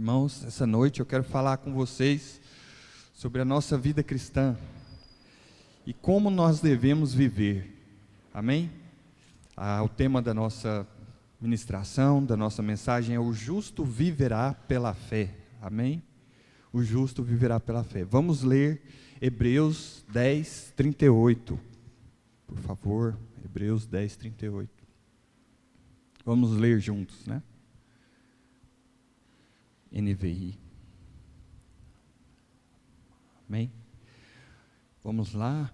Irmãos, essa noite eu quero falar com vocês sobre a nossa vida cristã e como nós devemos viver, amém? O tema da nossa ministração, da nossa mensagem é: o justo viverá pela fé, amém? O justo viverá pela fé. Vamos ler Hebreus 10, 38, por favor, Hebreus 10, 38. Vamos ler juntos, né? NVI. Amém? Vamos lá.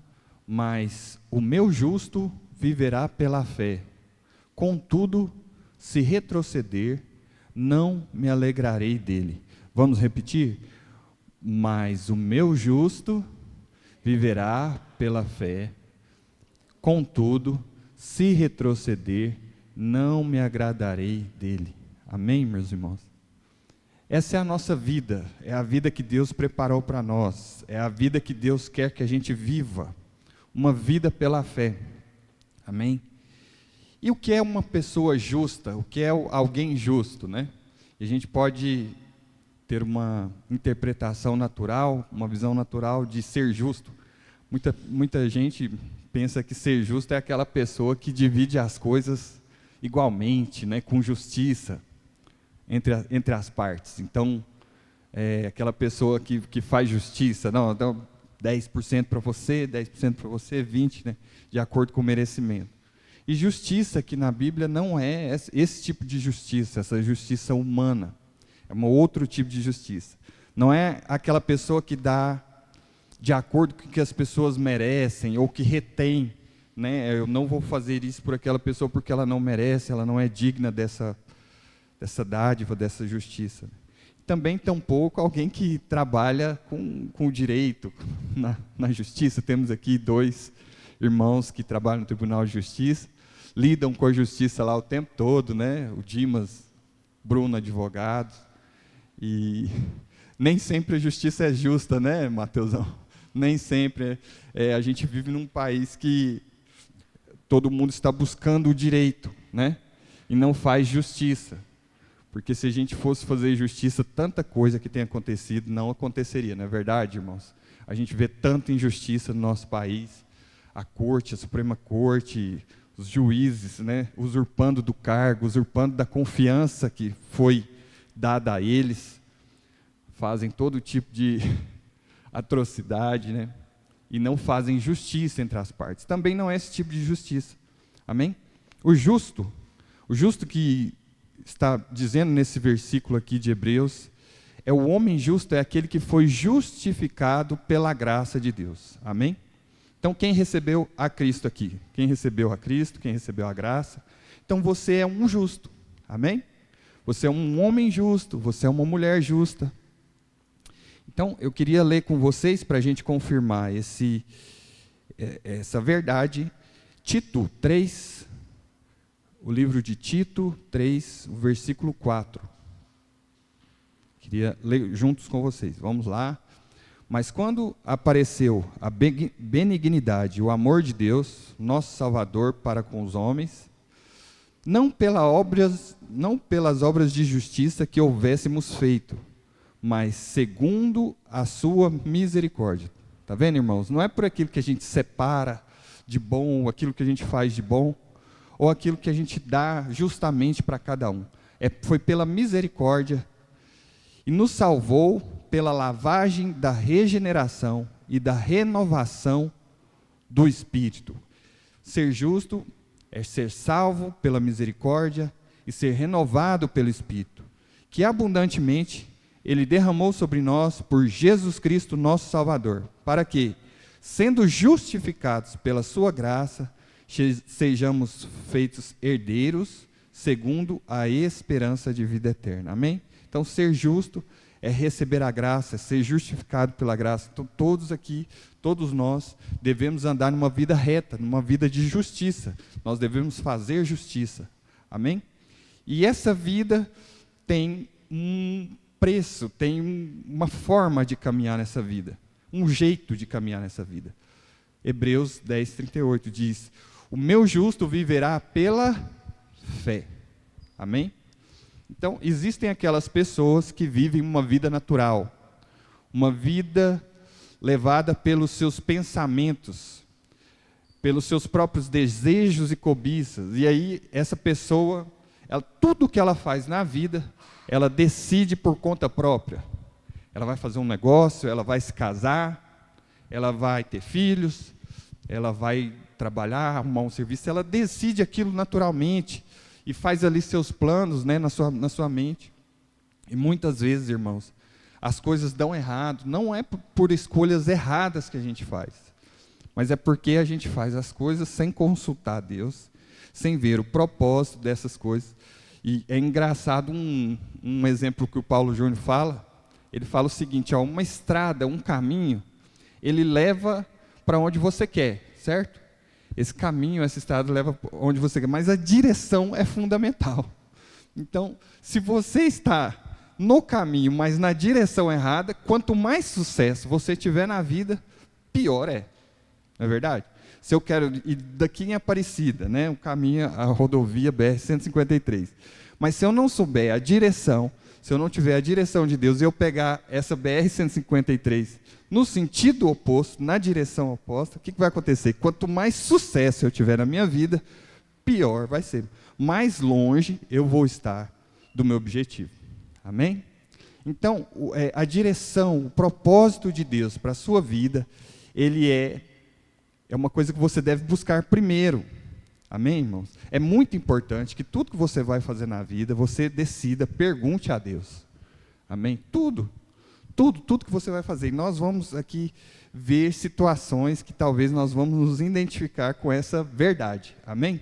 Mas o meu justo viverá pela fé. Contudo, se retroceder, não me alegrarei dele. Vamos repetir? Mas o meu justo viverá pela fé. Contudo, se retroceder, não me agradarei dele. Amém, meus irmãos? Essa é a nossa vida, é a vida que Deus preparou para nós, é a vida que Deus quer que a gente viva, uma vida pela fé, amém? E o que é uma pessoa justa, o que é alguém justo, né? E a gente pode ter uma interpretação natural, uma visão natural de ser justo. Muita gente pensa que ser justo é aquela pessoa que divide as coisas igualmente, né, com justiça, entre as partes. Então, aquela pessoa que faz justiça, não, então 10% para você, 10% para você, 20%, né, de acordo com o merecimento. E justiça aqui na Bíblia não é esse tipo de justiça, essa justiça humana, é um outro tipo de justiça. Não é aquela pessoa que dá de acordo com o que as pessoas merecem, ou que retém, né, eu não vou fazer isso por aquela pessoa porque ela não merece, ela não é digna dessa dádiva, dessa justiça. Também, tampouco, alguém que trabalha com o direito, na justiça. Temos aqui 2 irmãos que trabalham no Tribunal de Justiça, lidam com a justiça lá o tempo todo, né? O Dimas, Bruno, advogado, e nem sempre a justiça é justa, né, Mateusão? Nem sempre. A gente vive num país que todo mundo está buscando o direito, né? E não faz justiça. Porque se a gente fosse fazer justiça, tanta coisa que tem acontecido não aconteceria, não é verdade, irmãos? A gente vê tanta injustiça no nosso país, a Corte, a Suprema Corte, os juízes, né, usurpando do cargo, usurpando da confiança que foi dada a eles, fazem todo tipo de atrocidade, né, e não fazem justiça entre as partes. Também não é esse tipo de justiça, amém? O justo que está dizendo nesse versículo aqui de Hebreus, é o homem justo, é aquele que foi justificado pela graça de Deus, amém? Então, quem recebeu a Cristo aqui? Quem recebeu a Cristo, quem recebeu a graça? Então, você é um justo, amém? Você é um homem justo, você é uma mulher justa. Então, eu queria ler com vocês, para a gente confirmar essa verdade, Tito 3, o livro de Tito 3, o versículo 4. Queria ler juntos com vocês. Vamos lá. Mas quando apareceu a benignidade, o amor de Deus, nosso Salvador para com os homens, não pelas obras de justiça que houvéssemos feito, mas segundo a sua misericórdia. Está vendo, irmãos? Não é por aquilo que a gente separa de bom, aquilo que a gente faz de bom, ou aquilo que a gente dá justamente para cada um. Foi pela misericórdia, e nos salvou pela lavagem da regeneração e da renovação do Espírito. Ser justo é ser salvo pela misericórdia e ser renovado pelo Espírito, que abundantemente Ele derramou sobre nós por Jesus Cristo, nosso Salvador, para que, sendo justificados pela sua graça, sejamos feitos herdeiros segundo a esperança de vida eterna. Amém? Então, ser justo é receber a graça, é ser justificado pela graça. Então, todos aqui, todos nós, devemos andar numa vida reta, numa vida de justiça. Nós devemos fazer justiça. Amém? E essa vida tem um preço, tem uma forma de caminhar nessa vida, um jeito de caminhar nessa vida. Hebreus 10, 38 diz: o meu justo viverá pela fé. Amém? Então, existem aquelas pessoas que vivem uma vida natural, uma vida levada pelos seus pensamentos, pelos seus próprios desejos e cobiças. E aí, essa pessoa, tudo que ela faz na vida, ela decide por conta própria. Ela vai fazer um negócio, ela vai se casar, ela vai ter filhos, ela vai trabalhar, arrumar um serviço, ela decide aquilo naturalmente e faz ali seus planos, né, na sua mente. E muitas vezes, irmãos, as coisas dão errado, não é por escolhas erradas que a gente faz, mas é porque a gente faz as coisas sem consultar Deus, sem ver o propósito dessas coisas. E é engraçado um exemplo que o Paulo Júnior fala. Ele fala o seguinte: uma estrada, um caminho, ele leva para onde você quer, certo? Esse caminho, essa estrada leva para onde você quer, mas a direção é fundamental. Então, se você está no caminho, mas na direção errada, quanto mais sucesso você tiver na vida, pior é. Não é verdade? Se eu quero ir daqui em Aparecida, né, o caminho, a rodovia BR-153, mas se eu não souber a direção, se eu não tiver a direção de Deus e eu pegar essa BR-153 no sentido oposto, na direção oposta, o que vai acontecer? Quanto mais sucesso eu tiver na minha vida, pior vai ser. Mais longe eu vou estar do meu objetivo. Amém? Então, a direção, o propósito de Deus para a sua vida, ele é uma coisa que você deve buscar primeiro. Amém, irmãos? É muito importante que tudo que você vai fazer na vida, você decida, pergunte a Deus. Amém? Tudo que você vai fazer. E nós vamos aqui ver situações que talvez nós vamos nos identificar com essa verdade. Amém?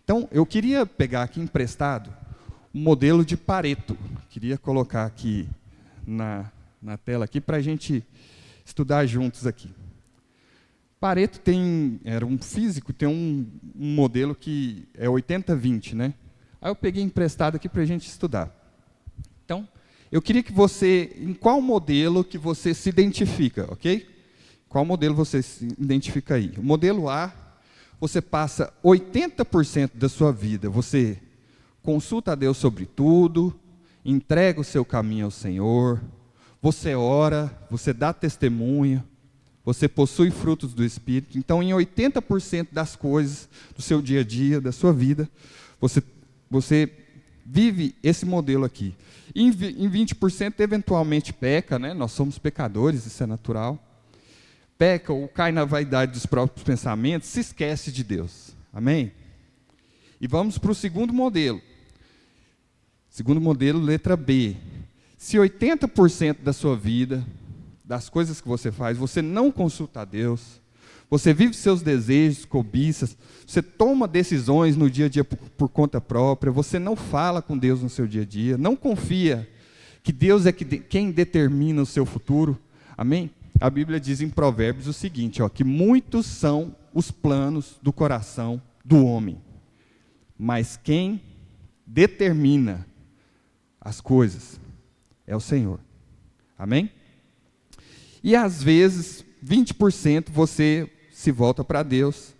Então, eu queria pegar aqui emprestado um modelo de Pareto. Queria colocar aqui na tela aqui para a gente estudar juntos aqui. Pareto era um físico, tem um modelo que é 80-20, né? Aí eu peguei emprestado aqui para a gente estudar. Então, eu queria que você, em qual modelo que você se identifica, ok? Qual modelo você se identifica aí? O modelo A, você passa 80% da sua vida, você consulta a Deus sobre tudo, entrega o seu caminho ao Senhor, você ora, você dá testemunho, você possui frutos do Espírito. Então, em 80% das coisas do seu dia a dia, da sua vida, você vive esse modelo aqui. Em 20%, eventualmente peca, né? Nós somos pecadores, isso é natural. Peca ou cai na vaidade dos próprios pensamentos, se esquece de Deus. Amém? E vamos para o segundo modelo. Segundo modelo, letra B. Se 80% da sua vida, das coisas que você faz, você não consulta a Deus, você vive seus desejos, cobiças, você toma decisões no dia a dia por conta própria, você não fala com Deus no seu dia a dia, não confia que Deus é quem determina o seu futuro. Amém? A Bíblia diz em Provérbios o seguinte, que muitos são os planos do coração do homem, mas quem determina as coisas é o Senhor. Amém? E às vezes, 20% você se volta para Deus,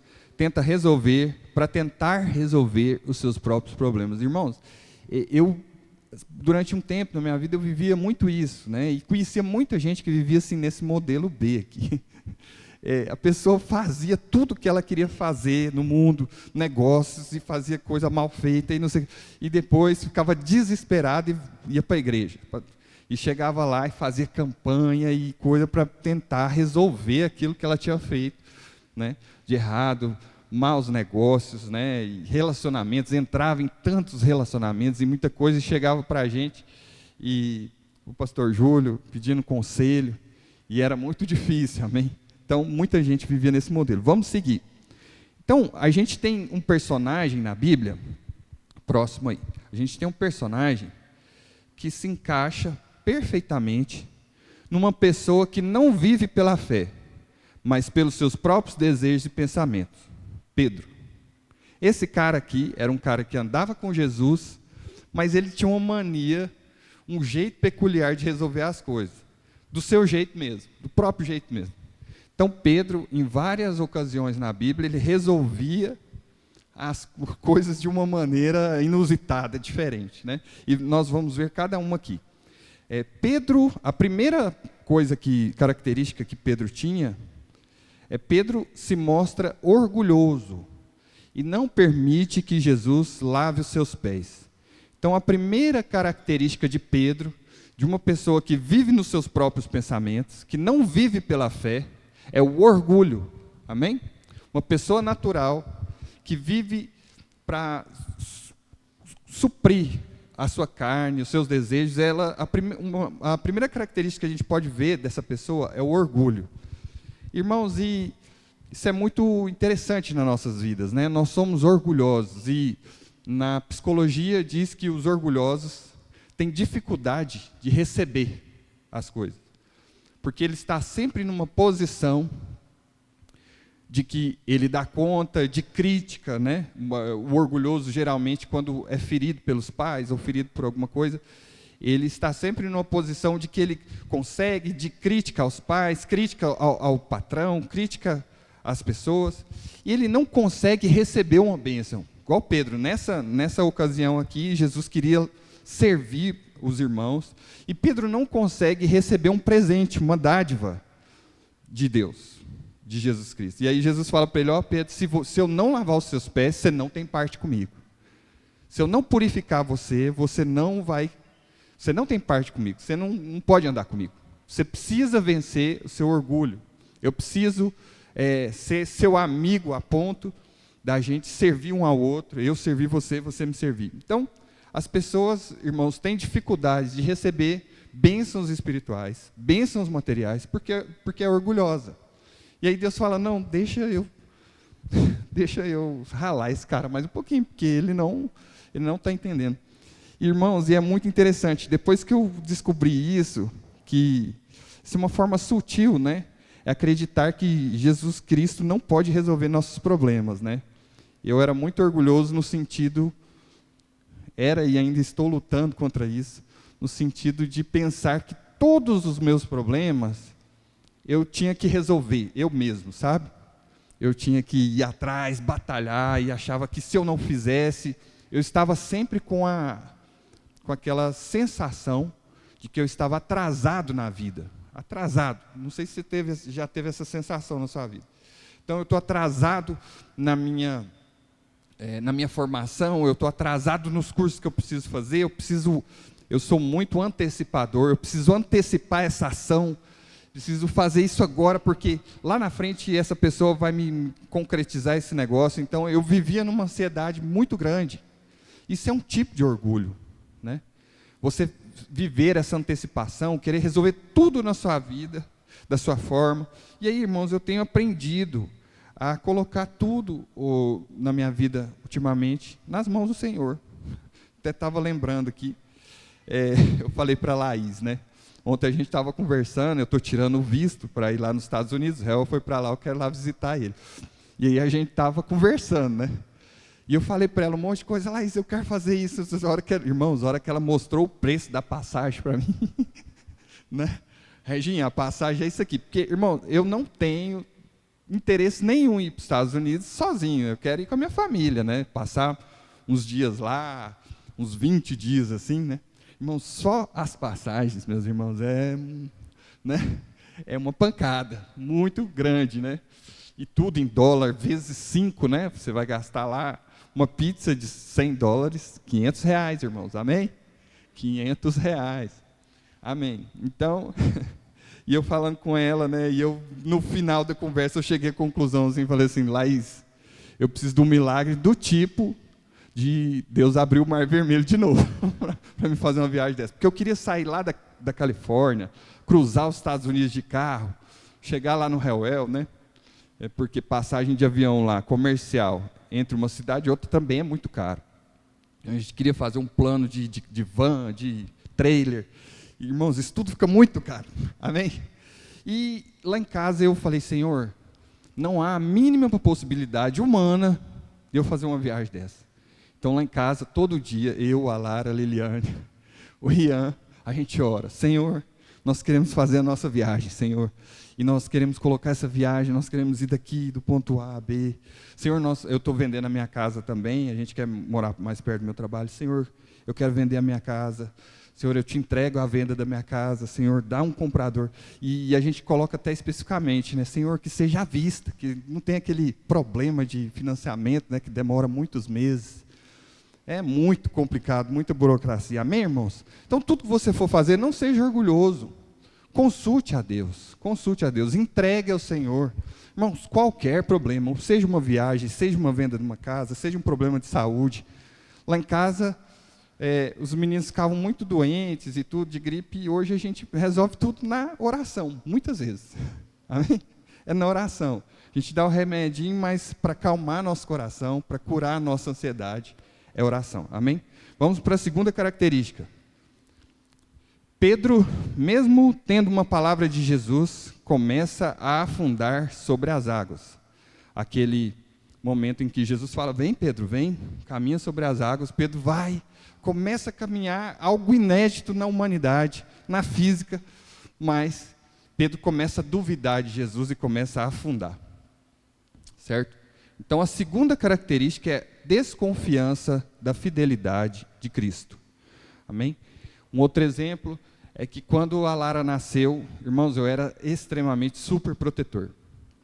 para tentar resolver os seus próprios problemas. Irmãos, durante um tempo na minha vida, eu vivia muito isso, né? E conhecia muita gente que vivia assim nesse modelo B aqui. A pessoa fazia tudo o que ela queria fazer no mundo, negócios, e fazia coisa mal feita, e depois ficava desesperada e ia para a igreja. E chegava lá e fazia campanha e coisa para tentar resolver aquilo que ela tinha feito, né, de errado, maus negócios, né, e relacionamentos, entrava em tantos relacionamentos e muita coisa, e chegava para a gente, e o pastor Júlio pedindo conselho, e era muito difícil, amém? Então, muita gente vivia nesse modelo. Vamos seguir. Então, a gente tem um personagem na Bíblia, próximo aí, a gente tem um personagem que se encaixa perfeitamente numa pessoa que não vive pela fé, mas pelos seus próprios desejos e pensamentos. Pedro. Esse cara aqui era um cara que andava com Jesus, mas ele tinha uma mania, um jeito peculiar de resolver as coisas, do seu jeito mesmo, do próprio jeito mesmo. Então Pedro, em várias ocasiões na Bíblia, ele resolvia as coisas de uma maneira inusitada, diferente, né? E nós vamos ver cada uma aqui. Pedro, a primeira característica que Pedro tinha, Pedro se mostra orgulhoso e não permite que Jesus lave os seus pés. Então, a primeira característica de Pedro, de uma pessoa que vive nos seus próprios pensamentos, que não vive pela fé, é o orgulho. Amém? Uma pessoa natural que vive para suprir a sua carne, os seus desejos, a primeira característica que a gente pode ver dessa pessoa é o orgulho. Irmãos, e isso é muito interessante nas nossas vidas, né? Nós somos orgulhosos e na psicologia diz que os orgulhosos têm dificuldade de receber as coisas, porque ele está sempre numa posição de que ele dá conta, de crítica, né? O orgulhoso, geralmente, quando é ferido pelos pais ou ferido por alguma coisa, ele está sempre numa posição de que ele consegue, de crítica aos pais, crítica ao patrão, crítica às pessoas, e ele não consegue receber uma bênção. Igual Pedro, nessa ocasião aqui, Jesus queria servir os irmãos, e Pedro não consegue receber um presente, uma dádiva de Deus, de Jesus Cristo. E aí Jesus fala para ele: ó, Pedro, se eu não lavar os seus pés, você não tem parte comigo. Se eu não purificar você, você não tem parte comigo, você não pode andar comigo. Você precisa vencer o seu orgulho. Eu preciso ser seu amigo a ponto da gente servir um ao outro, eu servir você, você me servir. Então, as pessoas, irmãos, têm dificuldade de receber bênçãos espirituais, bênçãos materiais, porque é orgulhosa. E aí Deus fala: não, deixa eu ralar esse cara mais um pouquinho, porque ele não está entendendo. Irmãos, e é muito interessante, depois que eu descobri isso, que isso é uma forma sutil, né? É acreditar que Jesus Cristo não pode resolver nossos problemas, né? Eu era muito orgulhoso no sentido, e ainda estou lutando contra isso, no sentido de pensar que todos os meus problemas eu tinha que resolver, eu mesmo, sabe? Eu tinha que ir atrás, batalhar, e achava que se eu não fizesse, eu estava sempre com aquela sensação de que eu estava atrasado na vida. Atrasado. Não sei se você já teve essa sensação na sua vida. Então, eu estou atrasado na minha formação, eu estou atrasado nos cursos que eu preciso fazer, eu sou muito antecipador, eu preciso antecipar essa ação, preciso fazer isso agora, porque lá na frente essa pessoa vai me concretizar esse negócio. Então, eu vivia numa ansiedade muito grande. Isso é um tipo de orgulho, né? Você viver essa antecipação, querer resolver tudo na sua vida, da sua forma. E aí, irmãos, eu tenho aprendido a colocar tudo na minha vida, ultimamente, nas mãos do Senhor. Até estava lembrando aqui, eu falei para a Laís, né? Ontem a gente estava conversando, eu estou tirando o visto para ir lá nos Estados Unidos, o Rael foi para lá, eu quero lá visitar ele. E aí a gente estava conversando, né? E eu falei para ela um monte de coisa: Laís, eu quero fazer isso. Irmãos, a hora que ela mostrou o preço da passagem para mim, né? Reginha, a passagem é isso aqui. Porque, irmão, eu não tenho interesse nenhum em ir para os Estados Unidos sozinho. Eu quero ir com a minha família, né? Passar uns dias lá, uns 20 dias assim, né? Irmãos, só as passagens, meus irmãos, é uma pancada muito grande, né? E tudo em dólar, vezes 5, né? Você vai gastar lá uma pizza de $100, R$500, irmãos, amém? R$500, amém. Então, e eu falando com ela, né? E eu, no final da conversa, eu cheguei à conclusão, assim, falei assim: Laís, eu preciso de um milagre do tipo de Deus abrir o Mar Vermelho de novo, para me fazer uma viagem dessa. Porque eu queria sair lá da Califórnia, cruzar os Estados Unidos de carro, chegar lá no Hellwell, né? Porque passagem de avião lá, comercial, entre uma cidade e outra também é muito caro. A gente queria fazer um plano de van, de trailer. Irmãos, isso tudo fica muito caro, amém? E lá em casa eu falei: Senhor, não há a mínima possibilidade humana de eu fazer uma viagem dessa. Então, lá em casa, todo dia, eu, a Lara, a Liliane, o Rian, a gente ora: Senhor, nós queremos fazer a nossa viagem, Senhor. E nós queremos colocar essa viagem, nós queremos ir daqui, do ponto A a B. Senhor, eu estou vendendo a minha casa também, a gente quer morar mais perto do meu trabalho. Senhor, eu quero vender a minha casa. Senhor, eu te entrego a venda da minha casa. Senhor, dá um comprador. E a gente coloca até especificamente, né? Senhor, que seja à vista, que não tenha aquele problema de financiamento, né? Que demora muitos meses. É muito complicado, muita burocracia. Amém, irmãos? Então, tudo que você for fazer, não seja orgulhoso. Consulte a Deus, entregue ao Senhor. Irmãos, qualquer problema, seja uma viagem, seja uma venda de uma casa, seja um problema de saúde. Lá em casa, os meninos ficavam muito doentes e tudo, de gripe, e hoje a gente resolve tudo na oração, muitas vezes. Amém? É na oração. A gente dá o remedinho, mas para acalmar nosso coração, para curar a nossa ansiedade, é oração. Amém? Vamos para a segunda característica. Pedro, mesmo tendo uma palavra de Jesus, começa a afundar sobre as águas. Aquele momento em que Jesus fala, vem Pedro, vem, caminha sobre as águas. Pedro vai, começa a caminhar, algo inédito na humanidade, na física, mas Pedro começa a duvidar de Jesus e começa a afundar. Certo? Então a segunda característica é desconfiança da fidelidade de Cristo. Amém? Um outro exemplo é que quando a Lara nasceu, irmãos, eu era extremamente super protetor.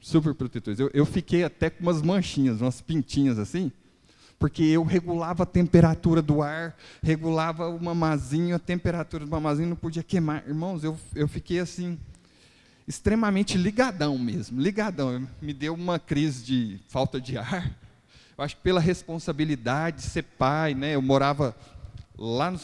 Super protetor. Eu fiquei até com umas manchinhas, umas pintinhas assim, porque eu regulava a temperatura do ar, regulava o mamazinho, a temperatura do mamazinho não podia queimar. Irmãos, eu fiquei assim, extremamente ligadão mesmo, ligadão. Me deu uma crise de falta de ar. Eu acho que pela responsabilidade de ser pai, né? Eu morava lá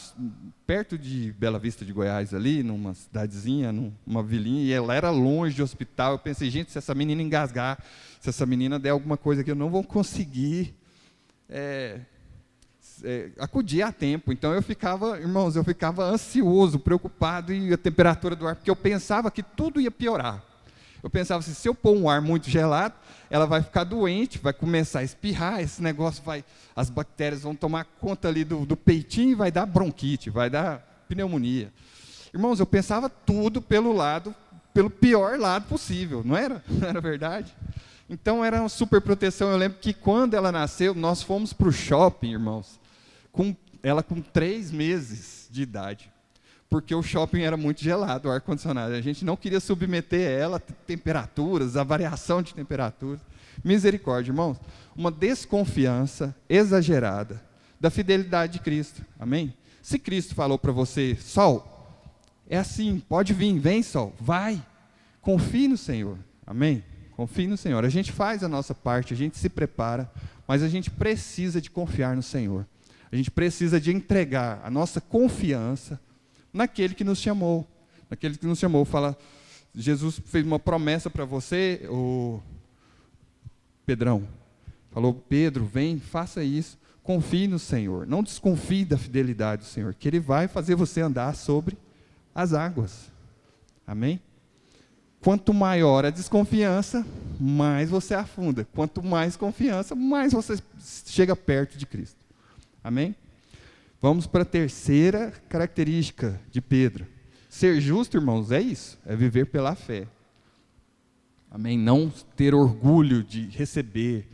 perto de Bela Vista de Goiás, ali, numa cidadezinha, numa vilinha, e ela era longe de hospital. Eu pensei, gente, se essa menina engasgar, se essa menina der alguma coisa que eu não vou conseguir acudir a tempo. Então eu ficava, irmãos, ansioso, preocupado, e a temperatura do ar, porque eu pensava que tudo ia piorar. Eu pensava assim, se eu pôr um ar muito gelado, ela vai ficar doente, vai começar a espirrar, esse negócio as bactérias vão tomar conta ali do peitinho e vai dar bronquite, vai dar pneumonia. Irmãos, eu pensava tudo pelo pior lado possível, não era? Não era verdade? Então era uma super proteção. Eu lembro que quando ela nasceu, nós fomos para o shopping, irmãos, ela com 3 meses de idade. Porque o shopping era muito gelado, o ar-condicionado. A gente não queria submeter ela a temperaturas, a variação de temperatura. Misericórdia, irmãos. Uma desconfiança exagerada da fidelidade de Cristo. Amém? Se Cristo falou para você, Sol, é assim, pode vir, vem Sol, vai. Confie no Senhor. Amém? Confie no Senhor. A gente faz a nossa parte, a gente se prepara, mas a gente precisa de confiar no Senhor. A gente precisa de entregar a nossa confiança naquele que nos chamou. Naquele que nos chamou. Fala, Jesus fez uma promessa para você, Pedrão. Falou, Pedro, vem, faça isso. Confie no Senhor. Não desconfie da fidelidade do Senhor, que Ele vai fazer você andar sobre as águas. Amém? Quanto maior a desconfiança, mais você afunda. Quanto mais confiança, mais você chega perto de Cristo. Amém? Vamos para a terceira característica de Pedro. Ser justo, irmãos, é isso. É viver pela fé. Amém? Não ter orgulho de receber,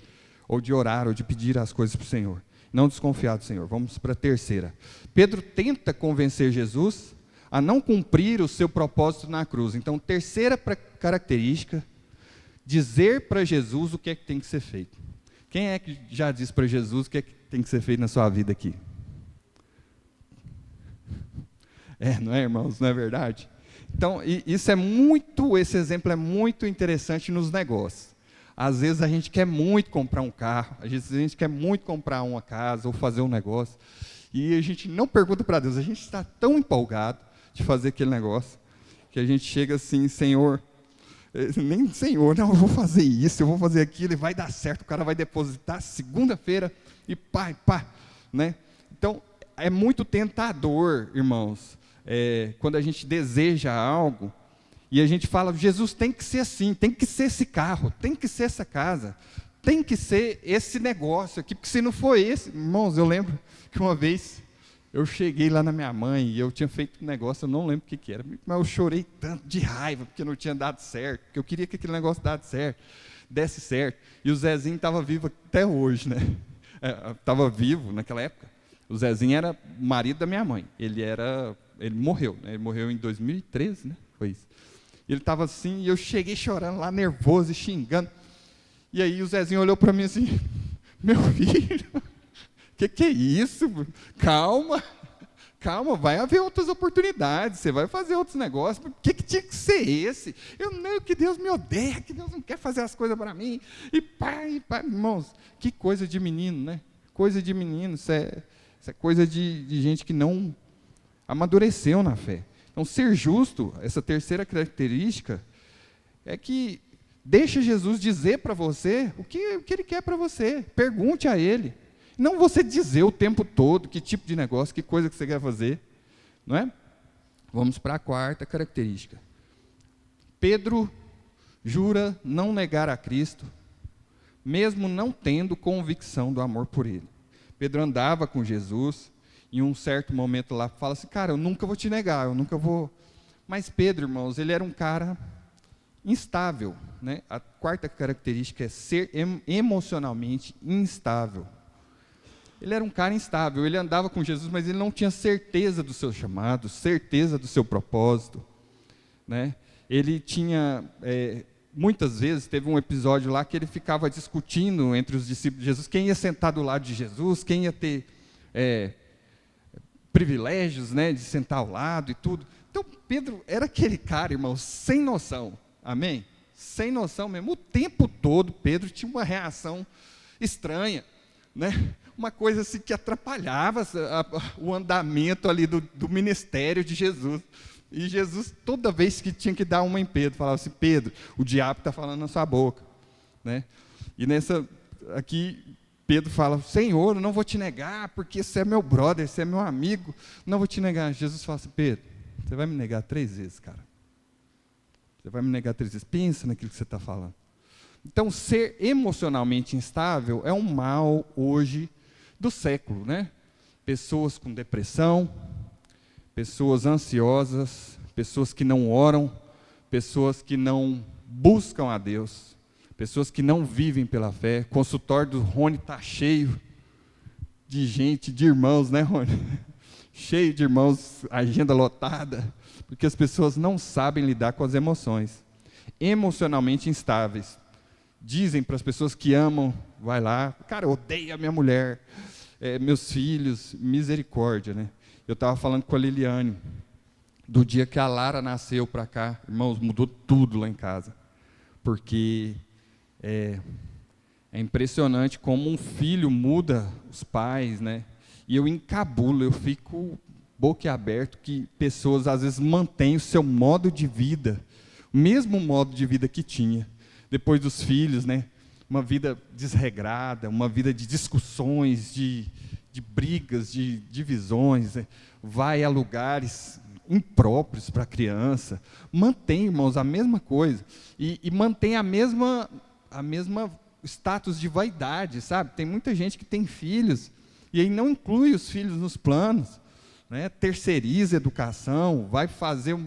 ou de orar, ou de pedir as coisas para o Senhor. Não desconfiar do Senhor. Vamos para a terceira. Pedro tenta convencer Jesus a não cumprir o seu propósito na cruz. Então, terceira característica, dizer para Jesus o que é que tem que ser feito. Quem é que já disse para Jesus o que é que tem que ser feito na sua vida aqui? Não é, irmãos? Não é verdade? Então, esse exemplo é muito interessante nos negócios. Às vezes a gente quer muito comprar um carro, às vezes a gente quer muito comprar uma casa ou fazer um negócio, e a gente não pergunta para Deus, a gente está tão empolgado de fazer aquele negócio, que a gente chega assim, Senhor, não, eu vou fazer isso, eu vou fazer aquilo, e vai dar certo, o cara vai depositar segunda-feira, e pá, né? Então, é muito tentador, irmãos, quando a gente deseja algo, e a gente fala, Jesus, tem que ser assim, tem que ser esse carro, tem que ser essa casa, tem que ser esse negócio aqui, porque se não for esse, irmãos, eu lembro que uma vez Eu cheguei lá na minha mãe e eu tinha feito um negócio, eu não lembro o que era, mas eu chorei tanto de raiva, porque não tinha dado certo, porque eu queria que aquele negócio desse certo. E o Zezinho estava vivo até hoje, né? Estava vivo naquela época. O Zezinho era o marido da minha mãe. Ele morreu, né? Ele morreu em 2013, né? Foi isso. Ele estava assim, e eu cheguei chorando lá, nervoso e xingando. E aí o Zezinho olhou para mim assim, meu filho, que é isso? Calma, vai haver outras oportunidades, você vai fazer outros negócios. O que tinha que ser esse? Que Deus me odeia, que Deus não quer fazer as coisas para mim. E pá, irmãos, que coisa de menino, né? Coisa de menino, isso é coisa de gente que não amadureceu na fé. Então, ser justo, essa terceira característica, é que deixa Jesus dizer para você o que Ele quer para você. Pergunte a Ele. Não você dizer o tempo todo que tipo de negócio, que coisa que você quer fazer. Não é? Vamos para a quarta característica. Pedro jura não negar a Cristo, mesmo não tendo convicção do amor por Ele. Pedro andava com Jesus, em um certo momento lá, fala assim, cara, eu nunca vou te negar, eu nunca vou... Mas Pedro, irmãos, ele era um cara instável, né? A quarta característica é ser emocionalmente instável. Ele era um cara instável, ele andava com Jesus, mas ele não tinha certeza do seu chamado, certeza do seu propósito, né? Ele tinha, muitas vezes, teve um episódio lá que ele ficava discutindo entre os discípulos de Jesus, quem ia sentar do lado de Jesus, quem ia ter privilégios, né, de sentar ao lado e tudo. Então, Pedro era aquele cara, irmão, sem noção, amém? Sem noção mesmo. O tempo todo, Pedro tinha uma reação estranha, né? Uma coisa assim que atrapalhava o andamento ali do ministério de Jesus. E Jesus, toda vez que tinha que dar uma em Pedro, falava assim, Pedro, o diabo está falando na sua boca, né? E aqui, Pedro fala, Senhor, eu não vou te negar, porque você é meu brother, você é meu amigo, não vou te negar. Jesus fala assim, Pedro, você vai me negar 3 vezes, cara. Você vai me negar 3 vezes. Pensa naquilo que você está falando. Então, ser emocionalmente instável é um mal hoje do século, né? Pessoas com depressão, pessoas ansiosas, pessoas que não oram, pessoas que não buscam a Deus, pessoas que não vivem pela fé. O consultório do Rony está cheio de gente, de irmãos, né, Rony? Cheio de irmãos, agenda lotada, porque as pessoas não sabem lidar com as emoções. Emocionalmente instáveis. Dizem para as pessoas que amam, vai lá, cara, eu odeio a minha mulher, meus filhos, misericórdia, né? Eu estava falando com a Liliane, do dia que a Lara nasceu para cá, irmãos, mudou tudo lá em casa, porque é impressionante como um filho muda os pais, né? E eu encabulo, eu fico boquiaberto que pessoas às vezes mantêm o seu modo de vida, o mesmo modo de vida que tinha, depois dos filhos, né? Uma vida desregrada, uma vida de discussões, de brigas, de divisões, né? Vai a lugares impróprios para a criança, mantém, irmãos, a mesma coisa, e mantém a mesma status de vaidade, sabe? Tem muita gente que tem filhos, e aí não inclui os filhos nos planos, né? Terceiriza a educação, vai fazer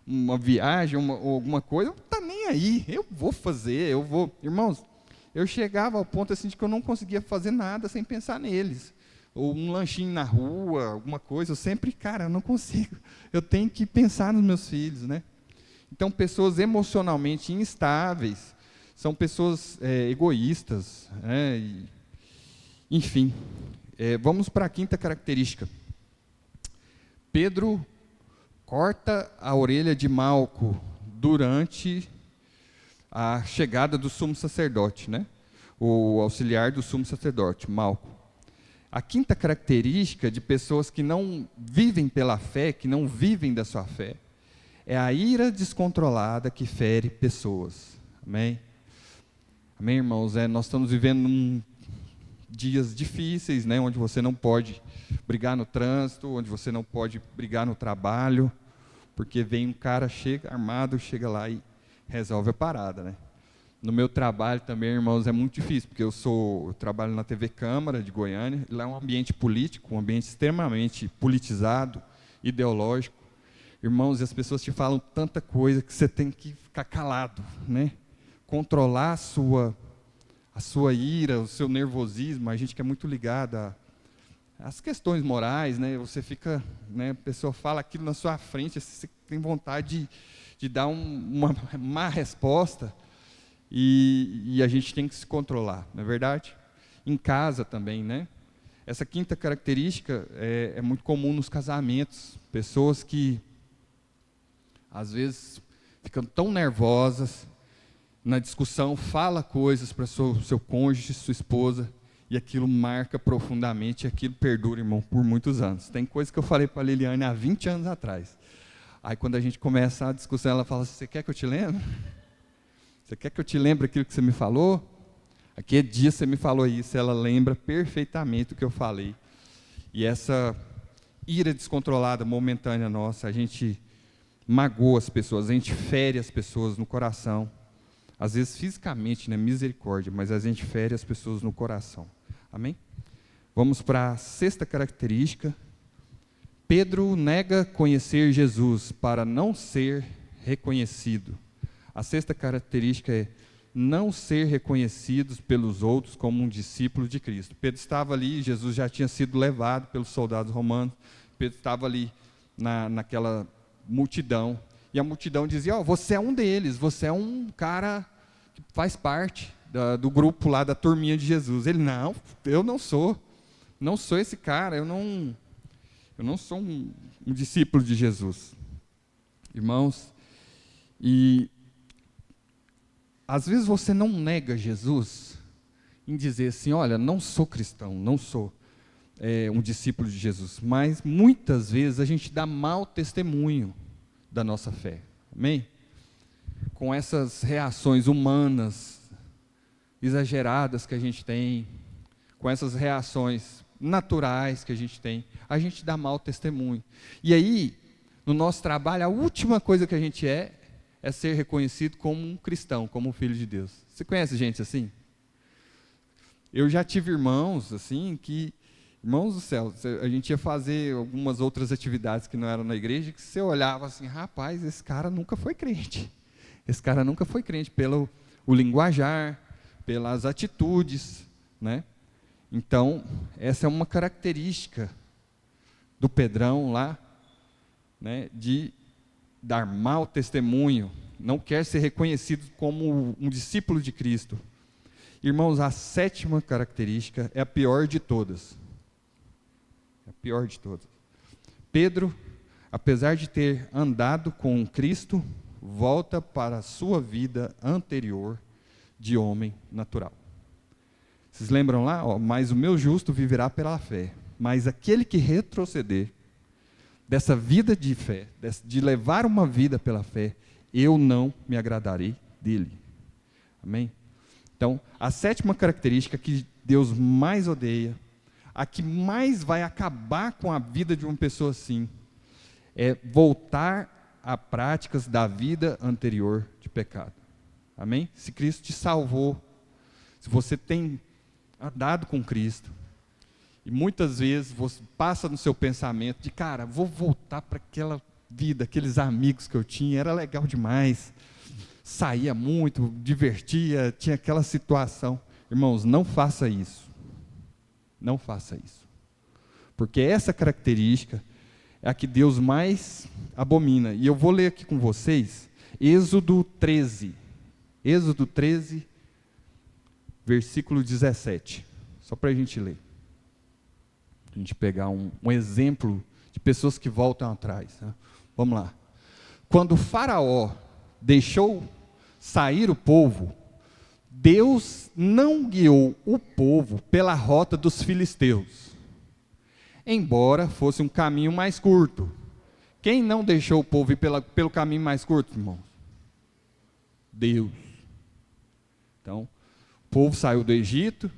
uma viagem, alguma coisa, não está nem aí, eu vou fazer, Irmãos, eu chegava ao ponto assim de que eu não conseguia fazer nada sem pensar neles. Ou um lanchinho na rua, alguma coisa, eu sempre, eu não consigo. Eu tenho que pensar nos meus filhos, né? Então, pessoas emocionalmente instáveis são pessoas egoístas, né? Enfim, vamos para a quinta característica. Pedro corta a orelha de Malco durante a chegada do sumo sacerdote, né? O auxiliar do sumo sacerdote, Malco. A quinta característica de pessoas que não vivem pela fé, que não vivem da sua fé, é a ira descontrolada que fere pessoas. Amém? Amém, irmãos? Nós estamos vivendo dias difíceis, né? Onde você não pode brigar no trânsito, onde você não pode brigar no trabalho, porque vem um cara, chega armado, chega lá e resolve a parada, né? No meu trabalho também, irmãos, é muito difícil, porque eu trabalho na TV Câmara de Goiânia, e lá é um ambiente político, um ambiente extremamente politizado, ideológico. Irmãos, e as pessoas te falam tanta coisa que você tem que ficar calado, né? Controlar a sua ira, o seu nervosismo. A gente que é muito ligado às questões morais, né? Você fica, né? A pessoa fala aquilo na sua frente, você tem vontade de dar uma má resposta, e a gente tem que se controlar, não é verdade? Em casa também, né? Essa quinta característica é muito comum nos casamentos. Pessoas que, às vezes, ficam tão nervosas na discussão, fala coisas para seu cônjuge, sua esposa, e aquilo marca profundamente, e aquilo perdura, irmão, por muitos anos. Tem coisa que eu falei para a Liliane há 20 anos atrás. Aí, quando a gente começa a discussão, ela fala assim: você quer que eu te lembre? Você quer que eu te lembre aquilo que você me falou? Aquele dia você me falou isso. Ela lembra perfeitamente o que eu falei. E essa ira descontrolada, momentânea nossa, a gente magoa as pessoas, a gente fere as pessoas no coração. Às vezes fisicamente, né, misericórdia, mas a gente fere as pessoas no coração. Amém? Vamos para a sexta característica. Pedro nega conhecer Jesus para não ser reconhecido. A sexta característica é não ser reconhecidos pelos outros como um discípulo de Cristo. Pedro estava ali, Jesus já tinha sido levado pelos soldados romanos. Pedro estava ali naquela multidão, e a multidão dizia: você é um deles, você é um cara que faz parte do grupo lá, da turminha de Jesus. Ele: não, eu não sou esse cara, eu não sou um discípulo de Jesus. Irmãos, e às vezes você não nega Jesus em dizer assim: olha, não sou cristão, não sou um discípulo de Jesus, mas muitas vezes a gente dá mau testemunho da nossa fé. Amém? Com essas reações humanas exageradas que a gente tem, com essas reações naturais que a gente dá mau testemunho. E aí, no nosso trabalho, a última coisa que a gente é ser reconhecido como um cristão, como um filho de Deus. Você conhece gente assim? Eu já tive irmãos assim que, irmãos do céu, a gente ia fazer algumas outras atividades que não eram na igreja, que você olhava assim: rapaz, esse cara nunca foi crente. Esse cara nunca foi crente, pelo o linguajar, pelas atitudes, né? Então, essa é uma característica do Pedrão lá, né, de dar mau testemunho, não quer ser reconhecido como um discípulo de Cristo. Irmãos, a sétima característica é a pior de todas. É a pior de todas. Pedro, apesar de ter andado com Cristo, volta para a sua vida anterior de homem natural. Vocês lembram lá? Mas o meu justo viverá pela fé. Mas aquele que retroceder dessa vida de fé, de levar uma vida pela fé, eu não me agradarei dele. Amém? Então, a sétima característica que Deus mais odeia, a que mais vai acabar com a vida de uma pessoa assim, é voltar a práticas da vida anterior de pecado. Amém? Se Cristo te salvou, se você tem andado com Cristo, e muitas vezes você passa no seu pensamento de: cara, vou voltar para aquela vida, aqueles amigos que eu tinha, era legal demais, saía muito, divertia, tinha aquela situação. Irmãos, não faça isso. Não faça isso. Porque essa característica é a que Deus mais abomina. E eu vou ler aqui com vocês Êxodo 13. Êxodo 13, versículo 17. Só para a gente ler. A gente pegar um exemplo de pessoas que voltam atrás, né? Vamos lá. Quando o Faraó deixou sair o povo, Deus não guiou o povo pela rota dos filisteus, embora fosse um caminho mais curto. Quem não deixou o povo ir pelo caminho mais curto, irmãos? Deus. Então, o povo saiu do Egito,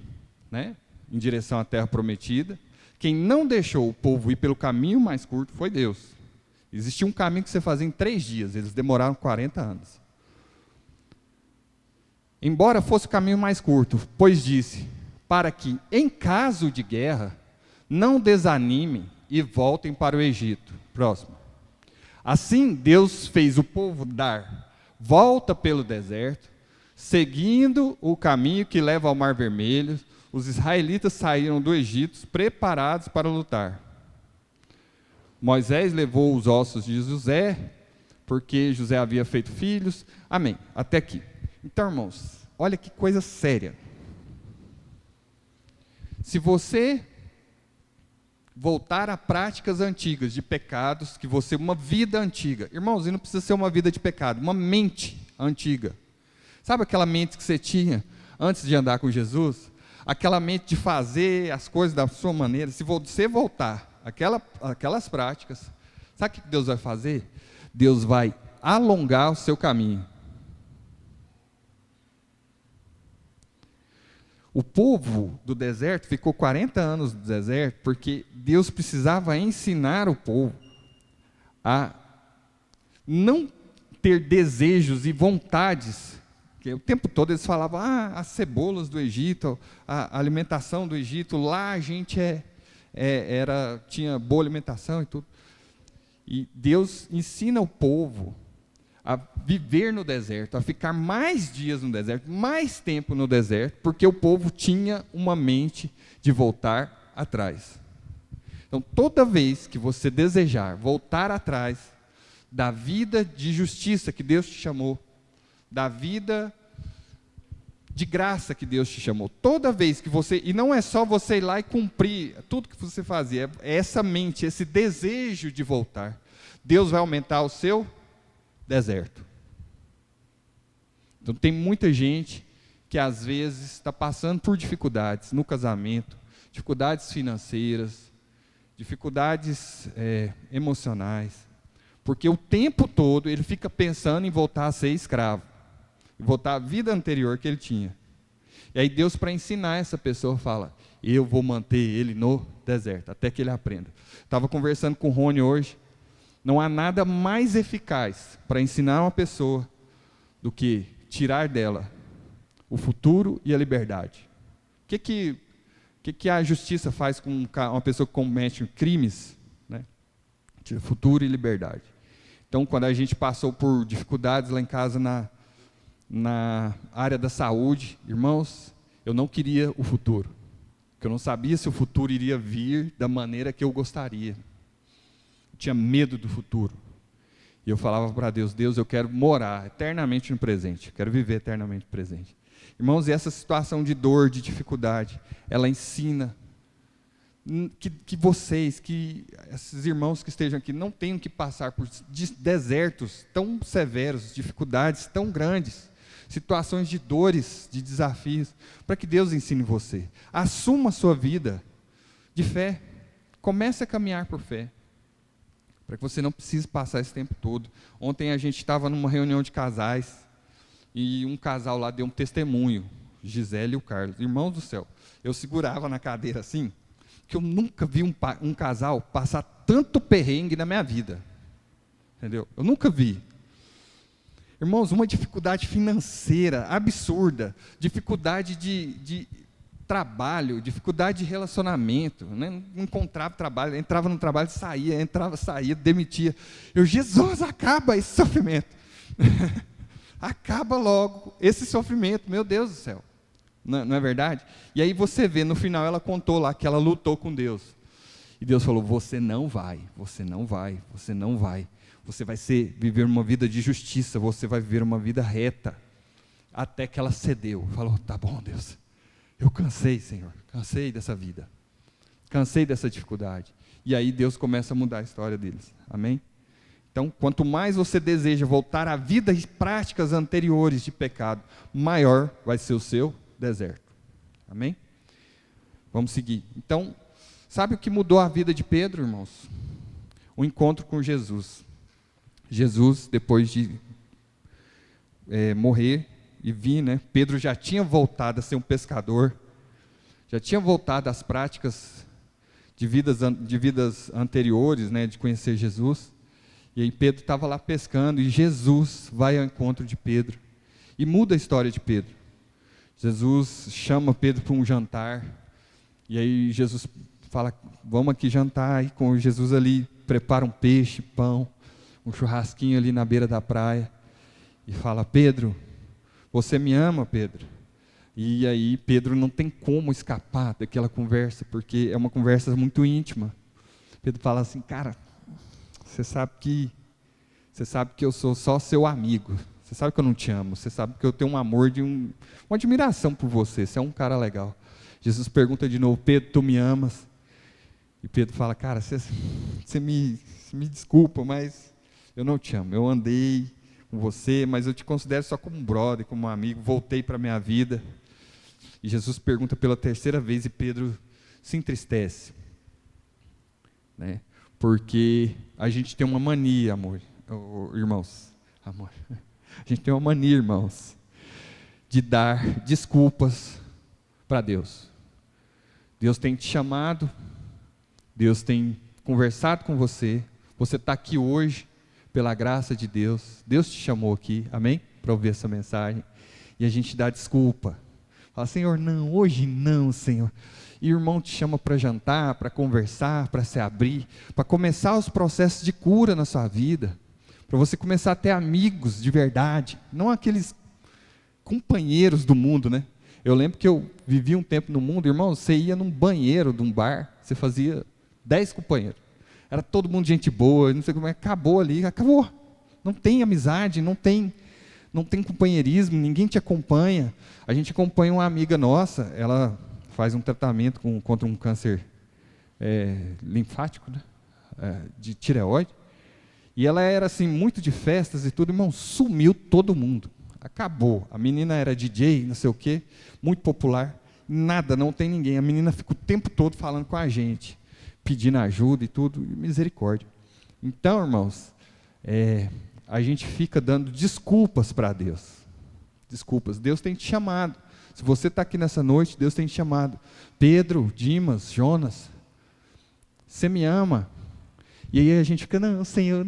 né, em direção à terra prometida. Quem não deixou o povo ir pelo caminho mais curto foi Deus. Existia um caminho que você fazia em 3 dias, eles demoraram 40 anos. embora fosse o caminho mais curto, pois disse, para que, em caso de guerra, não desanimem e voltem para o Egito. Próximo. Assim, Deus fez o povo dar volta pelo deserto, seguindo o caminho que leva ao Mar Vermelho. Os israelitas saíram do Egito preparados para lutar. Moisés levou os ossos de José, porque José havia feito filhos. Amém. Até aqui. Então, irmãos, olha que coisa séria. Se você voltar a práticas antigas de pecados, que você, uma vida antiga, irmãos, e não precisa ser uma vida de pecado, uma mente antiga. Sabe aquela mente que você tinha antes de andar com Jesus? Aquela mente de fazer as coisas da sua maneira. Se você voltar aquelas práticas, sabe o que Deus vai fazer? Deus vai alongar o seu caminho. O povo do deserto ficou 40 anos no deserto porque Deus precisava ensinar o povo a não ter desejos e vontades. Porque o tempo todo eles falavam, as cebolas do Egito, a alimentação do Egito, lá a gente tinha boa alimentação e tudo. E Deus ensina o povo a viver no deserto, a ficar mais dias no deserto, mais tempo no deserto, porque o povo tinha uma mente de voltar atrás. Então, toda vez que você desejar voltar atrás da vida de justiça que Deus te chamou, da vida de graça que Deus te chamou, toda vez que você, e não é só você ir lá e cumprir tudo que você fazia, é essa mente, esse desejo de voltar, Deus vai aumentar o seu deserto. Então tem muita gente que às vezes está passando por dificuldades no casamento, dificuldades financeiras, dificuldades emocionais, porque o tempo todo ele fica pensando em voltar a ser escravo, em voltar à vida anterior que ele tinha. E aí Deus, para ensinar essa pessoa, fala, eu vou manter ele no deserto, até que ele aprenda. Estava conversando com o Rony hoje, não há nada mais eficaz para ensinar uma pessoa do que tirar dela o futuro e a liberdade. O que a justiça faz com uma pessoa que comete crimes? Né? Tira futuro e liberdade. Então, quando a gente passou por dificuldades lá em casa na área da saúde, irmãos, eu não queria o futuro, porque eu não sabia se o futuro iria vir da maneira que eu gostaria. Tinha medo do futuro. E eu falava para Deus, Deus, eu quero morar eternamente no presente, quero viver eternamente no presente. Irmãos, e essa situação de dor, de dificuldade, ela ensina que vocês, que esses irmãos que estejam aqui, não tenham que passar por desertos tão severos, dificuldades tão grandes, situações de dores, de desafios, para que Deus ensine você. Assuma a sua vida de fé, comece a caminhar por fé, para que você não precise passar esse tempo todo. Ontem a gente estava numa reunião de casais, e um casal lá deu um testemunho, Gisele e o Carlos. Irmãos do céu, eu segurava na cadeira assim, que eu nunca vi um casal passar tanto perrengue na minha vida. Entendeu? Eu nunca vi. Irmãos, uma dificuldade financeira absurda, dificuldade de trabalho, dificuldade de relacionamento, né? Não encontrava trabalho, entrava no trabalho, saía, entrava, saía, demitia. Jesus, acaba esse sofrimento. Acaba logo esse sofrimento, meu Deus do céu. Não é verdade? E aí você vê, no final ela contou lá que ela lutou com Deus. E Deus falou, você não vai, você não vai, você não vai. Você vai viver uma vida de justiça, você vai viver uma vida reta. Até que ela cedeu, falou, tá bom, Deus. Eu cansei, Senhor, cansei dessa vida, cansei dessa dificuldade. E aí Deus começa a mudar a história deles, amém? Então, quanto mais você deseja voltar à vida e práticas anteriores de pecado, maior vai ser o seu deserto, amém? Vamos seguir. Então, sabe o que mudou a vida de Pedro, irmãos? O encontro com Jesus. Jesus, depois de morrer, e vi, né? Pedro já tinha voltado a ser um pescador, já tinha voltado às práticas de vidas anteriores, né? De conhecer Jesus. E aí Pedro estava lá pescando, e Jesus vai ao encontro de Pedro, e muda a história de Pedro. Jesus chama Pedro para um jantar, e aí Jesus fala, vamos aqui jantar, e com Jesus ali prepara um peixe, pão, um churrasquinho ali na beira da praia, e fala, Pedro, você me ama, Pedro? E aí Pedro não tem como escapar daquela conversa, porque é uma conversa muito íntima. Pedro fala assim, cara, você sabe que eu sou só seu amigo, você sabe que eu não te amo, você sabe que eu tenho um amor, uma admiração por você, você é um cara legal. Jesus pergunta de novo, Pedro, tu me amas? E Pedro fala, cara, você me desculpa, mas eu não te amo, eu andei com você, mas eu te considero só como um brother, como um amigo, voltei para a minha vida. E Jesus pergunta pela terceira vez e Pedro se entristece, né? Porque a gente tem uma mania, irmãos, a gente tem uma mania, irmãos, de dar desculpas para Deus. Deus tem te chamado, Deus tem conversado com você, você está aqui hoje pela graça de Deus, Deus te chamou aqui, amém? Para ouvir essa mensagem, e a gente dá desculpa, fala, Senhor, não, hoje não, Senhor. E o irmão te chama para jantar, para conversar, para se abrir, para começar os processos de cura na sua vida, para você começar a ter amigos de verdade, não aqueles companheiros do mundo, né? Eu lembro que eu vivi um tempo no mundo, irmão, você ia num banheiro de um bar, você fazia 10 companheiros, era todo mundo gente boa, não sei como é, acabou ali, acabou, não tem amizade, não tem companheirismo, ninguém te acompanha. A gente acompanha uma amiga nossa, ela faz um tratamento contra um câncer linfático, né? De tireoide, e ela era assim, muito de festas e tudo, irmão, sumiu todo mundo, acabou, a menina era DJ, não sei o quê, muito popular, nada, não tem ninguém, a menina fica o tempo todo falando com a gente, pedindo ajuda e tudo, misericórdia. Então, irmãos, a gente fica dando desculpas para Deus, desculpas, Deus tem te chamado, se você está aqui nessa noite, Deus tem te chamado, Pedro, Dimas, Jonas, você me ama, e aí a gente fica, não, Senhor,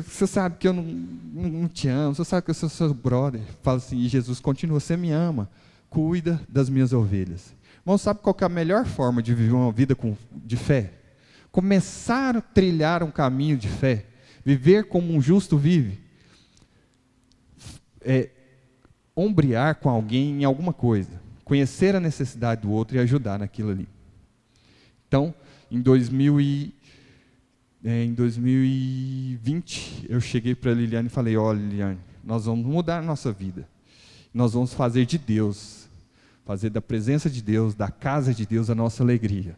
você sabe que eu não te amo, você sabe que eu sou seu brother, fala assim, e Jesus continua, você me ama, cuida das minhas ovelhas. Irmão, sabe qual que é a melhor forma de viver uma vida de fé? Começar a trilhar um caminho de fé, viver como um justo vive, ombrear com alguém em alguma coisa, conhecer a necessidade do outro e ajudar naquilo ali. Então, em 2020, eu cheguei para a Liliane e falei, olha, Liliane, nós vamos mudar a nossa vida, nós vamos fazer de Deus, fazer da presença de Deus, da casa de Deus, a nossa alegria.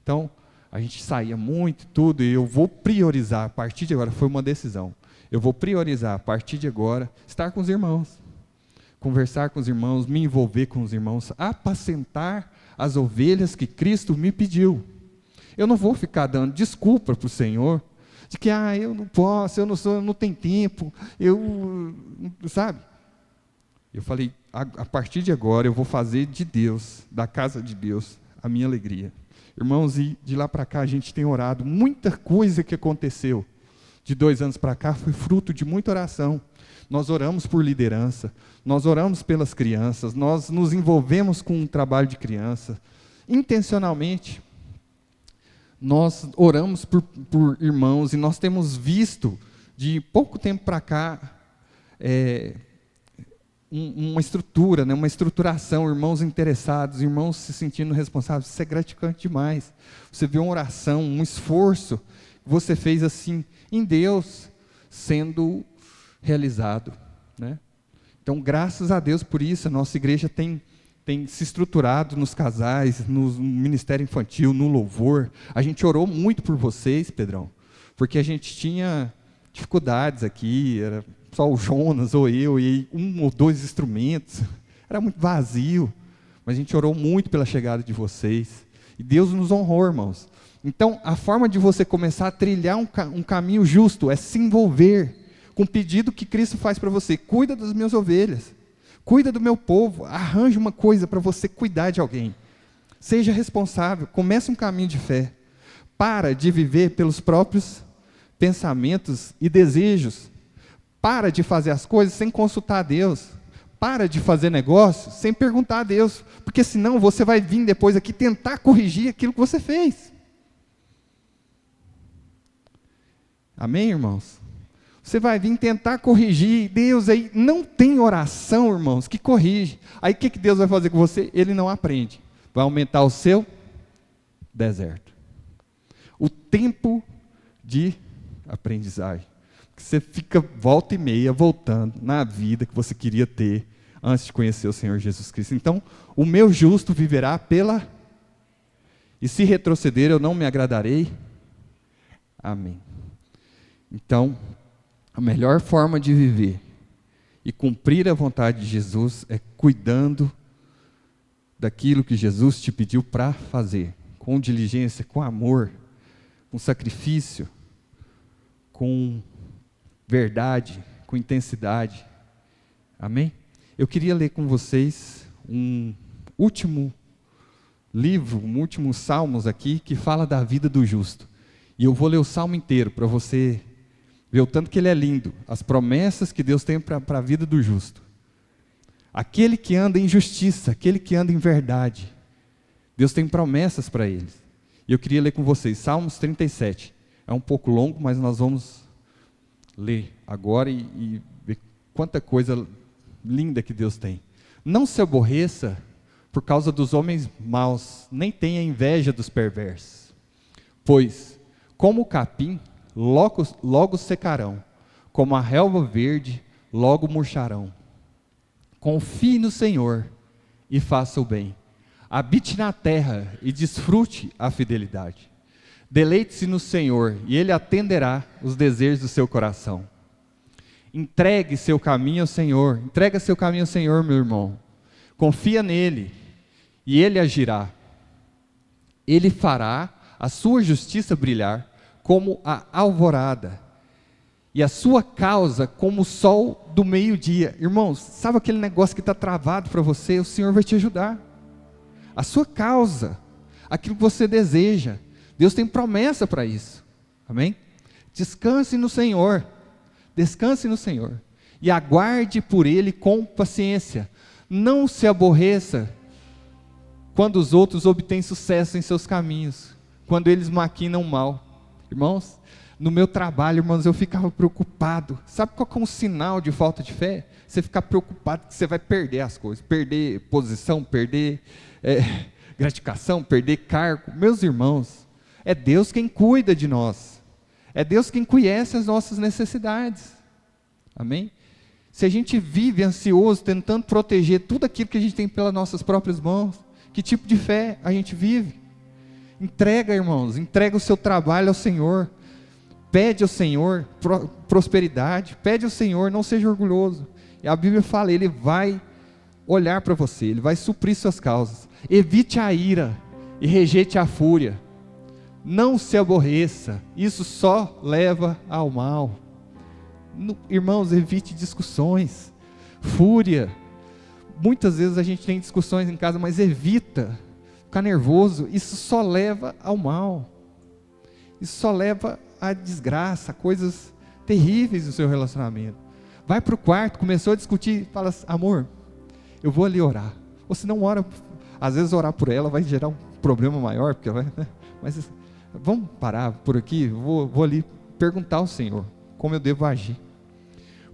Então, a gente saía muito, tudo, e eu vou priorizar, a partir de agora, foi uma decisão, eu vou priorizar, a partir de agora, estar com os irmãos, conversar com os irmãos, me envolver com os irmãos, apacentar as ovelhas que Cristo me pediu. Eu não vou ficar dando desculpa para o Senhor, de que, eu não posso, eu não tenho tempo, sabe? Eu falei, a partir de agora eu vou fazer de Deus, da casa de Deus, a minha alegria. Irmãos, e de lá para cá a gente tem orado, muita coisa que aconteceu, de 2 anos para cá, foi fruto de muita oração. Nós oramos por liderança, nós oramos pelas crianças, nós nos envolvemos com o trabalho de criança, intencionalmente. Nós oramos por irmãos e nós temos visto, de pouco tempo para cá, uma estrutura, né, uma estruturação, irmãos interessados, irmãos se sentindo responsáveis. Isso é gratificante demais. Você vê uma oração, um esforço que você fez assim, em Deus, sendo realizado, né? Então, graças a Deus por isso, a nossa igreja tem se estruturado nos casais, no ministério infantil, no louvor. A gente orou muito por vocês, Pedrão, porque a gente tinha dificuldades aqui, era só o Jonas ou eu, e 1 ou 2 instrumentos, era muito vazio, mas a gente orou muito pela chegada de vocês, e Deus nos honrou, irmãos. Então, a forma de você começar a trilhar um caminho justo é se envolver com o pedido que Cristo faz para você, cuida das minhas ovelhas, cuida do meu povo, arranje uma coisa para você cuidar de alguém, seja responsável, comece um caminho de fé, para de viver pelos próprios pensamentos e desejos, para de fazer as coisas sem consultar a Deus, Para de fazer negócio sem perguntar a Deus, porque senão você vai vir depois aqui tentar corrigir aquilo que você fez. Amém, irmãos? Você vai vir tentar corrigir, Deus aí não tem oração, irmãos, que corrige. Aí o que Deus vai fazer com você? Ele não aprende. Vai aumentar o seu deserto. O tempo de aprendizagem. Você fica volta e meia voltando na vida que você queria ter antes de conhecer o Senhor Jesus Cristo. Então, o meu justo viverá pela... E se retroceder, eu não me agradarei. Amém. Então, a melhor forma de viver e cumprir a vontade de Jesus é cuidando daquilo que Jesus te pediu para fazer, com diligência, com amor, com sacrifício, com verdade, com intensidade. Amém? Eu queria ler com vocês um último livro, um último Salmos aqui, que fala da vida do justo. E eu vou ler o Salmo inteiro, para você ver o tanto que ele é lindo, as promessas que Deus tem para a vida do justo. Aquele que anda em justiça, aquele que anda em verdade, Deus tem promessas para eles. E eu queria ler com vocês, Salmos 37. É um pouco longo, mas nós vamos ler agora e ver quanta coisa linda que Deus tem. Não se aborreça por causa dos homens maus, nem tenha inveja dos perversos. Pois, como o capim, logo secarão, como a relva verde, logo murcharão. Confie no Senhor e faça o bem. Habite na terra e desfrute a fidelidade. Deleite-se no Senhor e Ele atenderá os desejos do seu coração. Entregue seu caminho ao Senhor. Entrega seu caminho ao Senhor, meu irmão. Confia nele e Ele agirá. Ele fará a sua justiça brilhar como a alvorada, e a sua causa como o sol do meio-dia. Irmãos, sabe aquele negócio que está travado para você? O Senhor vai te ajudar. A sua causa, aquilo que você deseja, Deus tem promessa para isso. Amém? Descanse no Senhor, descanse no Senhor, e aguarde por Ele com paciência. Não se aborreça quando os outros obtêm sucesso em seus caminhos, quando eles maquinam mal. Irmãos, no meu trabalho, irmãos, eu ficava preocupado. Sabe qual é um sinal de falta de fé? Você ficar preocupado que você vai perder as coisas, perder posição, perder gratificação, perder cargo. Meus irmãos, é Deus quem cuida de nós. É Deus quem conhece as nossas necessidades. Amém? Se a gente vive ansioso, tentando proteger tudo aquilo que a gente tem pelas nossas próprias mãos, que tipo de fé a gente vive? Entrega, irmãos, entrega o seu trabalho ao Senhor, pede ao Senhor prosperidade, pede ao Senhor, não seja orgulhoso. E a Bíblia fala, Ele vai olhar para você, Ele vai suprir suas causas. Evite a ira e rejeite a fúria. Não se aborreça, isso só leva ao mal. Irmãos, evite discussões, fúria. Muitas vezes a gente tem discussões em casa, mas evita ficar nervoso, isso só leva ao mal, isso só leva à desgraça, a coisas terríveis no seu relacionamento. Vai para o quarto, começou a discutir, fala assim, amor, eu vou ali orar, ou se não ora, às vezes orar por ela vai gerar um problema maior, porque vai, né? Mas vamos parar por aqui, vou ali perguntar ao Senhor, como eu devo agir.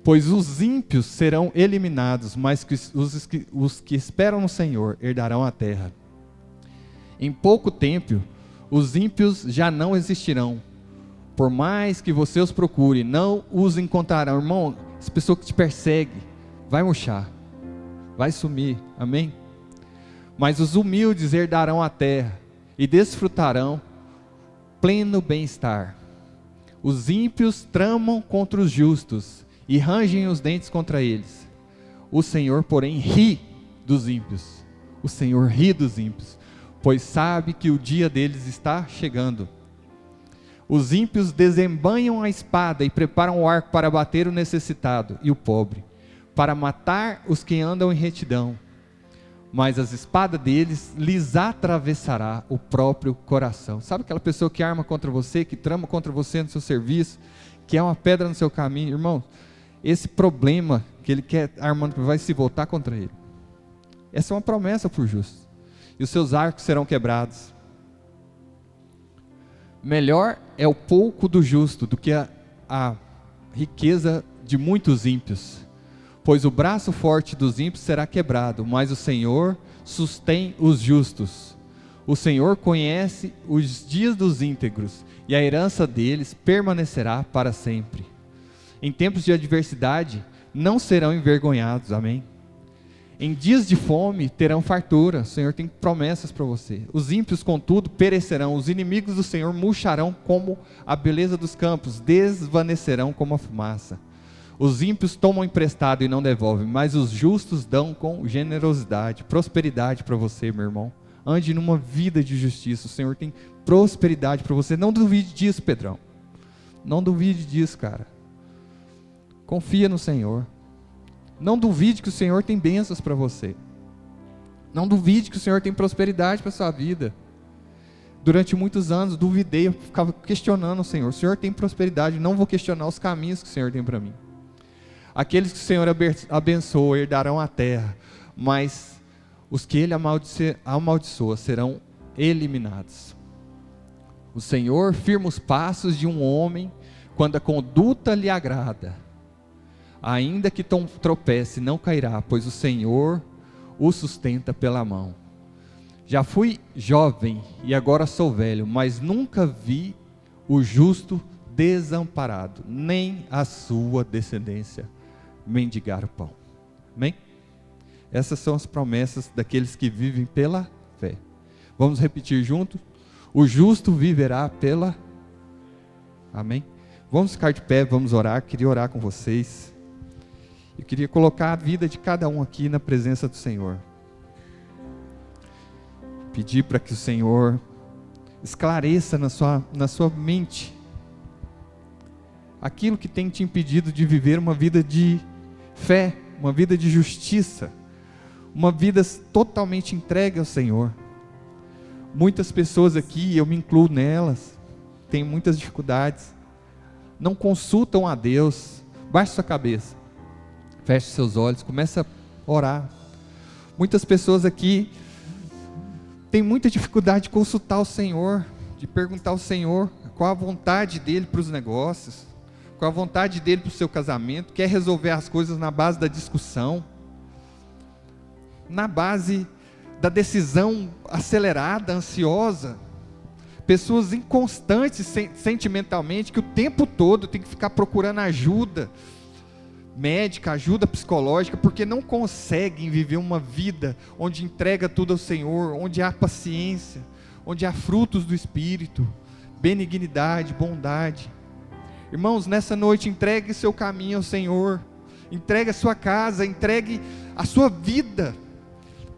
Pois os ímpios serão eliminados, mas os que esperam no Senhor herdarão a terra. Em pouco tempo, os ímpios já não existirão. Por mais que você os procure, não os encontrarão. Irmão, essa pessoa que te persegue, vai murchar, vai sumir. Amém? Mas os humildes herdarão a terra e desfrutarão pleno bem-estar. Os ímpios tramam contra os justos e rangem os dentes contra eles. O Senhor, porém, ri dos ímpios. O Senhor ri dos ímpios, pois sabe que o dia deles está chegando. Os ímpios desembanham a espada e preparam o arco para bater o necessitado e o pobre, para matar os que andam em retidão. Mas as espadas deles lhes atravessará o próprio coração. Sabe aquela pessoa que arma contra você, que trama contra você no seu serviço, que é uma pedra no seu caminho? Irmão, esse problema que ele quer armando, vai se voltar contra ele. Essa é uma promessa para o justo. E os seus arcos serão quebrados. Melhor é o pouco do justo do que a riqueza de muitos ímpios. Pois o braço forte dos ímpios será quebrado, mas o Senhor sustém os justos. O Senhor conhece os dias dos íntegros, e a herança deles permanecerá para sempre. Em tempos de adversidade, não serão envergonhados, amém? Em dias de fome, terão fartura. O Senhor tem promessas para você. Os ímpios, contudo, perecerão. Os inimigos do Senhor murcharão como a beleza dos campos, desvanecerão como a fumaça. Os ímpios tomam emprestado e não devolvem, mas os justos dão com generosidade. Prosperidade para você, meu irmão. Ande numa vida de justiça. O Senhor tem prosperidade para você. Não duvide disso, Pedrão. Não duvide disso, cara. Confia no Senhor. Não duvide que o Senhor tem bênçãos para você. Não duvide que o Senhor tem prosperidade para a sua vida. Durante muitos anos duvidei, eu ficava questionando o Senhor. O Senhor tem prosperidade, não vou questionar os caminhos que o Senhor tem para mim. Aqueles que o Senhor abençoa herdarão a terra, mas os que Ele amaldiçoa serão eliminados. O Senhor firma os passos de um homem quando a conduta lhe agrada. Ainda que tropece, não cairá, pois o Senhor o sustenta pela mão. Já fui jovem e agora sou velho, mas nunca vi o justo desamparado, nem a sua descendência mendigar o pão. Amém? Essas são as promessas daqueles que vivem pela fé. Vamos repetir junto? O justo viverá pela... Amém? Vamos ficar de pé, vamos orar. Queria orar com vocês. Eu queria colocar a vida de cada um aqui na presença do Senhor. Pedir para que o Senhor esclareça na sua mente aquilo que tem te impedido de viver uma vida de fé, uma vida de justiça, uma vida totalmente entregue ao Senhor. Muitas pessoas aqui, eu me incluo nelas, têm muitas dificuldades, não consultam a Deus. Baixe sua cabeça, feche seus olhos, comece a orar. Muitas pessoas aqui têm muita dificuldade de consultar o Senhor, de perguntar ao Senhor qual a vontade dEle para os negócios, qual a vontade dEle para o seu casamento. Quer resolver as coisas na base da discussão, na base da decisão acelerada, ansiosa. Pessoas inconstantes sentimentalmente, que o tempo todo tem que ficar procurando ajuda médica, ajuda psicológica, porque não conseguem viver uma vida onde entrega tudo ao Senhor, onde há paciência, onde há frutos do Espírito, benignidade, bondade. Irmãos, nessa noite, entregue seu caminho ao Senhor, entregue a sua casa, entregue a sua vida.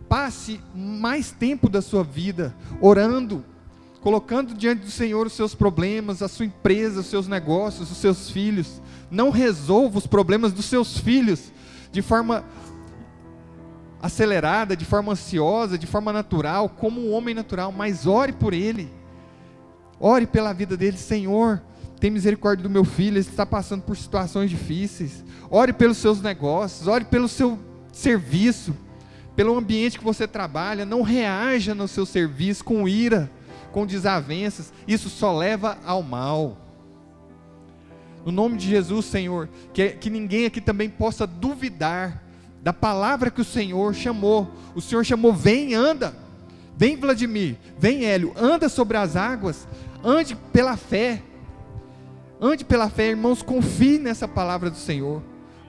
Passe mais tempo da sua vida orando, colocando diante do Senhor os seus problemas, a sua empresa, os seus negócios, os seus filhos. Não resolva os problemas dos seus filhos de forma acelerada, de forma ansiosa, de forma natural, como um homem natural, mas ore por ele, ore pela vida dele. Senhor, tem misericórdia do meu filho, ele está passando por situações difíceis. Ore pelos seus negócios, ore pelo seu serviço, pelo ambiente que você trabalha. Não reaja no seu serviço com ira, com desavenças, isso só leva ao mal. No nome de Jesus, Senhor, que ninguém aqui também possa duvidar da palavra que o Senhor chamou. O Senhor chamou: vem, anda, vem Vladimir, vem Hélio, anda sobre as águas, ande pela fé, irmãos, confie nessa palavra do Senhor,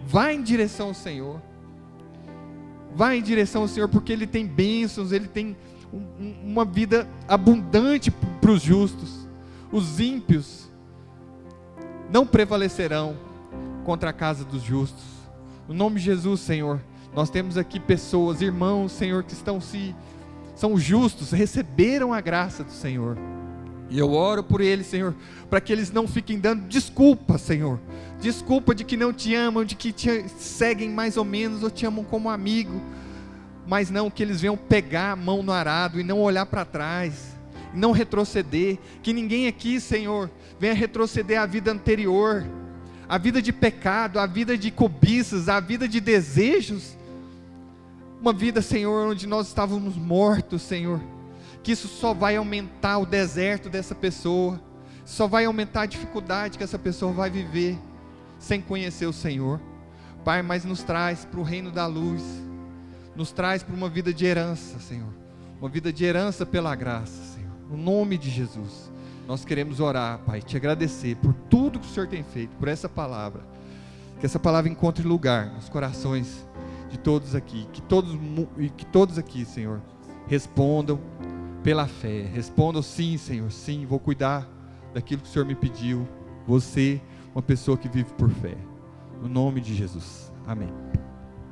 vá em direção ao Senhor, porque Ele tem bênçãos, Ele tem uma vida abundante para os justos. Os ímpios não prevalecerão contra a casa dos justos. No nome de Jesus, Senhor, nós temos aqui pessoas, irmãos, Senhor, que são justos, receberam a graça do Senhor, e eu oro por eles, Senhor, para que eles não fiquem dando desculpa, Senhor, desculpa de que não te amam, de que te seguem mais ou menos, ou te amam como amigo, mas não, que eles venham pegar a mão no arado e não olhar para trás, não retroceder. Que ninguém aqui, Senhor, venha retroceder à vida anterior, a vida de pecado, a vida de cobiças, a vida de desejos, uma vida, Senhor, onde nós estávamos mortos, Senhor, que isso só vai aumentar o deserto dessa pessoa, só vai aumentar a dificuldade que essa pessoa vai viver, sem conhecer o Senhor. Pai, mas nos traz para o reino da luz, nos traz para uma vida de herança, Senhor, uma vida de herança pela graça, Senhor, no nome de Jesus. Nós queremos orar, Pai, te agradecer por tudo que o Senhor tem feito, por essa palavra, que essa palavra encontre lugar nos corações de todos aqui, que todos aqui, Senhor, respondam pela fé, respondam sim, Senhor, sim, vou cuidar daquilo que o Senhor me pediu, você, uma pessoa que vive por fé, no nome de Jesus, amém.